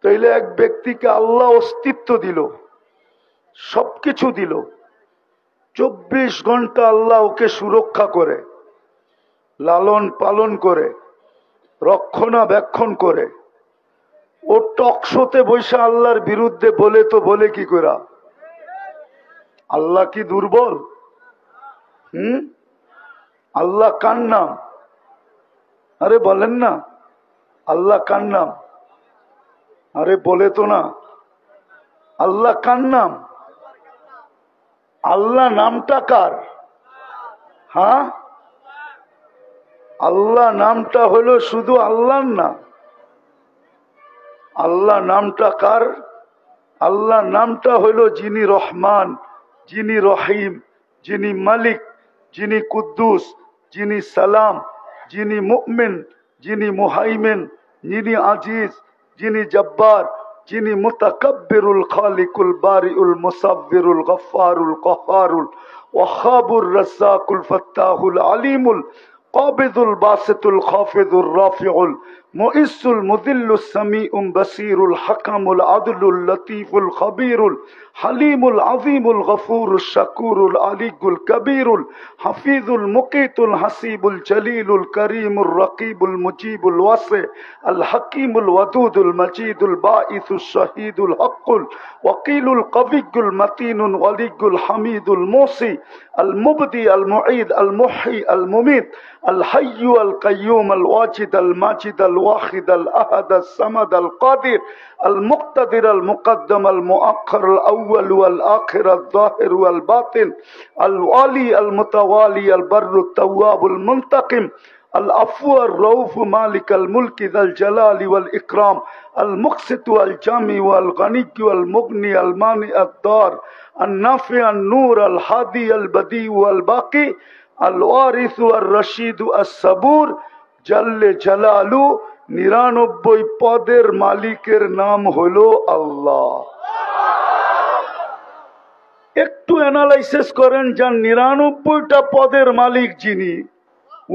তাইলে এক ব্যক্তিকে আল্লাহ অস্তিত্ব দিল, সবকিছু দিল, 24 ঘন্টা আল্লাহ ওকে সুরক্ষা করে, লালন পালন করে, রক্ষণাবেক্ষণ করে। ও টকশোতে বসে আল্লাহর বিরুদ্ধে বলে তো বলে কি করে? আল্লাহ কি দুর্বল? আল্লাহ কার নাম? আরে বলেন না, আল্লাহ কার নাম? আরে বলে তো না, আল্লাহ কার নাম? আল্লাহ নামটা কার? হ্যাঁ, আল্লাহ নামটা হলো শুধু আল্লাহর নাম। আল্লাহ নামটা কার? আল্লাহ নামটা হলো যিনি রহমান, যিনি রহিম, যিনি মালিক, যিনি কুদ্দুস, যিনি সালাম, যিনি মুমিন, যিনি মুহাইমিন, যিনি আজিজ, যিনি জব্বার, যিনি মুতাকাব্বিরুল খালিকুল বারিউল মুসাব্বিরুল গফফারুল কহ্হারুল ওয়াহাবুর রাজ্জাকুল ফাত্তাহুল আলিমুল কাবিদুল বাসিতুল খাফিদুর রাফিউল মুইসুল মুদিল্লুস সামিউম বাসিরুল হাকামুল আদলুল লতীফুল খবীরুল হালিমুল আযীমুল গফুরুশ শাকুরুল আলিয়ুল কবীরুল হাফিজুল মুকীতুল হাসিবুল জলিলুল করিমুর রকিবুল মুজিবুল ওয়াসি আল হাকিমুল ওয়াদুদুল মজিদুল বাঈসুশ শহীদুল হকুল ওয়াকিলুল কবিয়ুল মতিনুল ওয়ালিয়ুল হামিদুল মুসি আল মুবদি আল মুঈদ আল মুহয়ি আল মুমীত আল হাইয়্যু আল কাইয়্যুম আল ওয়াজিদ আল মাজিদ আল ওয়াহিদ আল আহাদ আল সামাদ আল কাদির আল মুক্তাদির আল মুকদ্দম আল মুআখ্খার আল আউয়াল ওয়াল আখির আল যাহির ওয়াল বাতিন আল ওয়ালি আল মুতাওয়ালি আল বাররুত তাওয়াবুল মুনতাকিম العفو الرؤوف مالك الملك ذا الجلال والإكرام المقسط والجامع والغني والمغني المانع الضار النافع النور الهادي البديع والباقي الوارث الرشيد الصبور جل جلاله 99 পদের মালিকের নাম হলো আল্লাহ। একটু অ্যানালাইসিস করেন, যার 99টা পদের মালিক যিনি,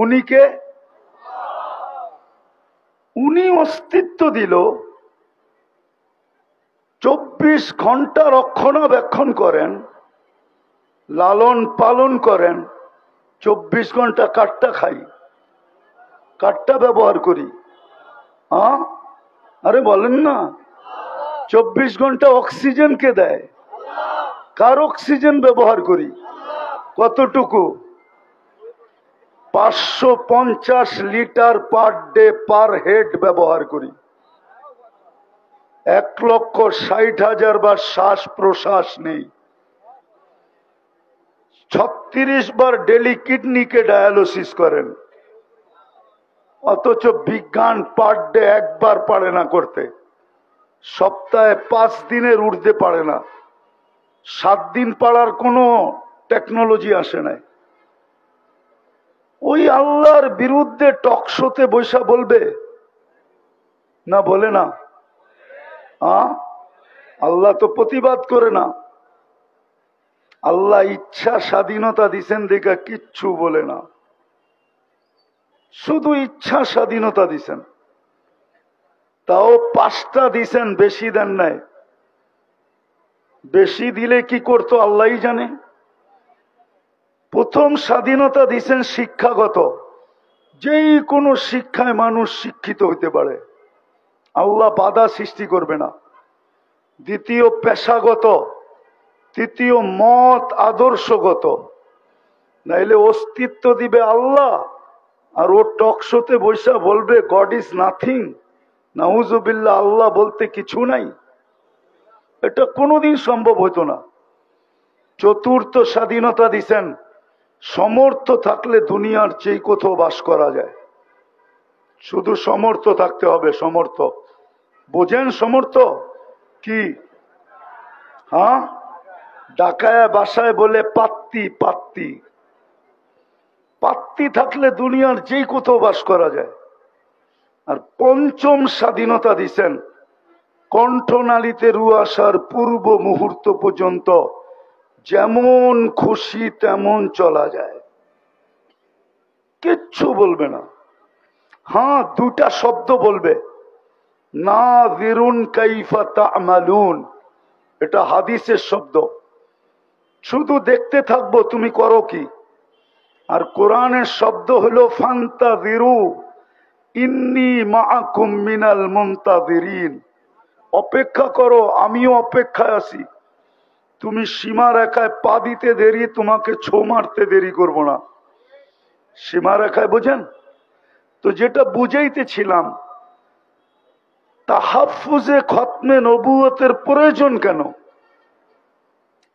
উনিকে উনি অস্তিত্ব দিল, 24 ঘন্টা রক্ষণাবেক্ষণ করেন, লালন পালন করেন। 24 ঘন্টা কাঠটা খাই, কাঠটা ব্যবহার করি। আরে বলেন না, 24 ঘন্টা অক্সিজেন কে দেয়? কার অক্সিজেন ব্যবহার করি? কতটুকু? 550 litre per day per head ব্যবহার করি। 1,60,000 বার শ্বাস প্রশ্বাস নেই। 36 বার ডেলি কিডনিকে ডায়ালিসিস করেন, অথচ বিজ্ঞান পার ডে একবার পারে না করতে। সপ্তাহে 5 দিনের ঊর্ধ্বে পারে না। 7 দিন পারার কোনো টেকনোলজি আসে নাই। ওই আল্লাহর বিরুদ্ধে টকশোতে বৈশা বলবে না? বলে না? আল্লাহ তো প্রতিবাদ করে না। আল্লাহ ইচ্ছা স্বাধীনতা দিছেন দেখা কিচ্ছু বলে না, শুধু ইচ্ছা স্বাধীনতা দিছেন। তাও 5টা দিছেন, বেশি দেন নাই। বেশি দিলে কি করতো আল্লাহই জানে। প্রথম স্বাধীনতা দিছেন শিক্ষাগত, যেই কোনো শিক্ষায় মানুষ শিক্ষিত হইতে পারে, আল্লাহ বাধা সৃষ্টি করবে না। দ্বিতীয় পেশাগত, তৃতীয় মত আদর্শগত। নাইলে অস্তিত্ব দিবে আল্লাহ, আর ও টকশোতে বৈশা বলবে গড ইজ নাথিং, নাউজুবিল্লাহ, আল্লাহ বলতে কিছু নাই। এটা কোনোদিন সম্ভব হতো না। চতুর্থ স্বাধীনতা দিছেন, সমর্থ থাকলে দুনিয়ার যেই কোথাও বাস করা যায়। শুধু সমর্থ থাকতে হবে। সমর্থ বোঝেন? সমর্থ কি? ডাকায়া বাসায় বলে পাত্তি। পাত্তি পাত্তি থাকলে দুনিয়ার যেই কোথাও বাস করা যায়। আর পঞ্চম স্বাধীনতা দিছেন, কণ্ঠনালীতে রু আসার পূর্ব মুহূর্ত পর্যন্ত যেমন খুশি তেমন চলা যায়, কিচ্ছু বলবে না। 2টা শব্দ বলবে, নাযিরুন কাইফা তা'মালুন, এটা হাদিসের শব্দ। শুধু দেখতে থাকবো তুমি করো কি। আর কোরআনের শব্দ হলো ফান্তাযিরু ইন্নী মাআকুম মিনাল মুনতাযিরিন, অপেক্ষা করো, আমিও অপেক্ষায় আছি। তুমি সীমারেখায় পা দিতে দেরি, তোমাকে ছো মারতে দেরি করবো না। সীমারেখায় বোঝেন তো? যেটা বুঝাইতেছিলাম, তাহাফুজে খতমে নবুয়তের প্রয়োজন কেন,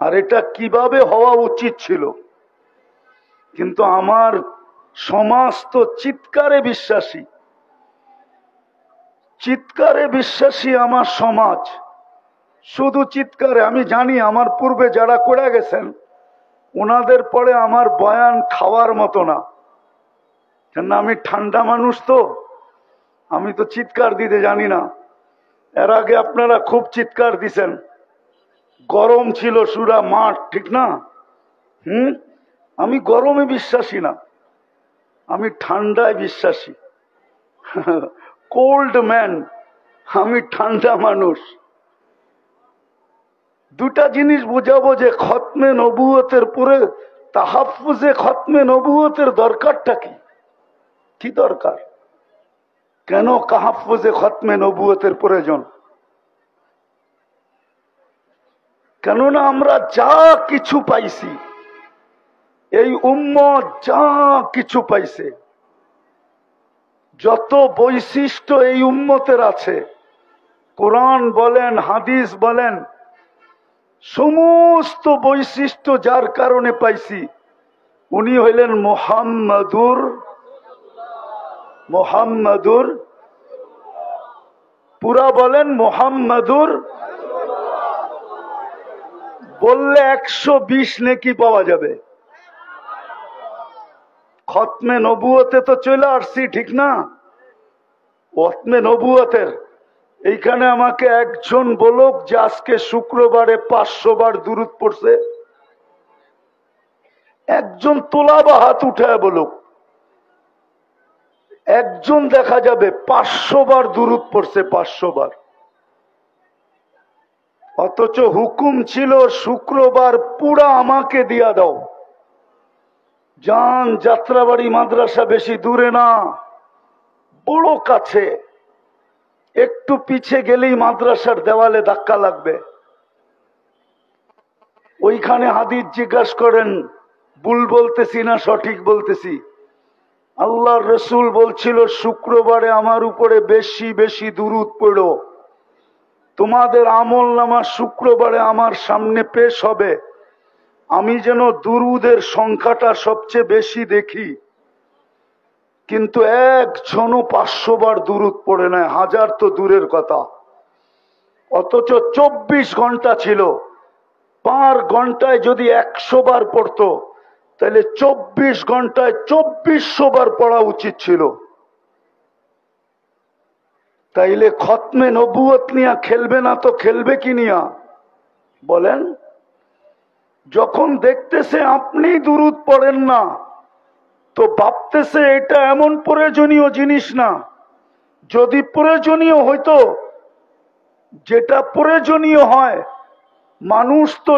আর এটা কিভাবে হওয়া উচিত ছিল। কিন্তু আমার সমাজ তো চিৎকারে বিশ্বাসী, চিৎকারে বিশ্বাসী আমার সমাজ, শুধু চিৎকারে। আমি জানি আমার পূর্বে যারা করে গেছেন ওনাদের পরে আমার বয়ান খাওয়ার মতো না, কেন আমি ঠান্ডা মানুষ, তো আমি তো চিৎকার দিতে জানি না। এর আগে আপনারা খুব চিৎকার দিছেন, গরম ছিল সুরা মাঠ, ঠিক না? আমি গরমে বিশ্বাসী না, আমি ঠান্ডায় বিশ্বাসী। কোল্ড ম্যান, আমি ঠান্ডা মানুষ। দুটা জিনিস বুঝাবো যে খতমে নবুয়তের পরে তাহাফুজে খতমে নবুয়তের দরকারটা কি, কি দরকার, কেন তাহাফুজে খতমে নবুয়তের প্রয়োজন। কেননা আমরা যা কিছু পাইছি, এই উম্মত যা কিছু পাইছে, যত বৈশিষ্ট্য এই উম্মতের আছে, কোরআন বলেন হাদিস বলেন, সমস্ত বৈশিষ্ট্য যার কারণে পাইছি উনি হইলেন মোহাম্মদুর, পুরা বলেন মোহাম্মদুর। বললে 120 নেকি পাওয়া যাবে। খতমে নবুয়তে তো চলে আসছি, ঠিক না? খতমে নবুয়তের এইখানে আমাকে একজন বলুক যে আজকে শুক্রবারে 500 বার দুরূদ পড়ছে। একজন তোলা বা হাত উঠায় বলুক, একজন দেখা যাবে 500 বার দুরূদ পড়ছে, 500 বার। অথচ হুকুম ছিল শুক্রবার পুরা আমাকে দিয়া দাও। যান, যাত্রাবাড়ি মাদ্রাসা বেশি দূরে না, বড় কাছে, একটু পিছে গেলেই মাদ্রাসার দেওয়ালে ধাক্কা লাগবে। ওইখানে হাদিস জিজ্ঞাসা করেন, ভুল বলতেছি না সঠিক বলতেছি? আল্লাহর রসুল বলছিল শুক্রবারে আমার উপরে বেশি বেশি দুরূদ পড়ো, তোমাদের আমল নামা শুক্রবারে আমার সামনে পেশ হবে, আমি যেন দুরূদের সংখ্যাটা সবচেয়ে বেশি দেখি। কিন্তু একজনও 500 বার দুরূদ পড়ে নাই, 1000 তো দূরের কথা। অথচ 24 ঘন্টা ছিল, 5 ঘন্টায় যদি 100 বার পড়তো তাহলে 24 ঘন্টায় 2400 বার পড়া উচিত ছিল। তাইলে খতমে নবুয়ত নিয়ে খেলবে না তো খেলবে কি নিয়া বলেন? যখন দেখতেছে আপনি দুরূদ পড়েন না, তো ভাবতেছে এটা এমন প্রয়োজনীয় জিনিস না। যদি প্রয়োজনীয় হইতো, যেটা প্রয়োজনীয় হয়, মানুষ তো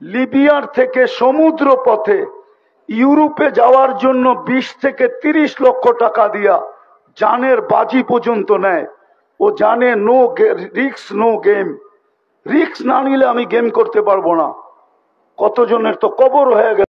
লিবিয়ার থেকে সমুদ্র পথে ইউরোপে যাওয়ার জন্য 20 থেকে 30 লক্ষ টাকা দিয়া জানের বাজি পর্যন্ত নেয়। ও জানে no risk no game, risk না নিলে আমি গেম করতে পারবো না। কতজনের তো কবর হয়ে গেছে।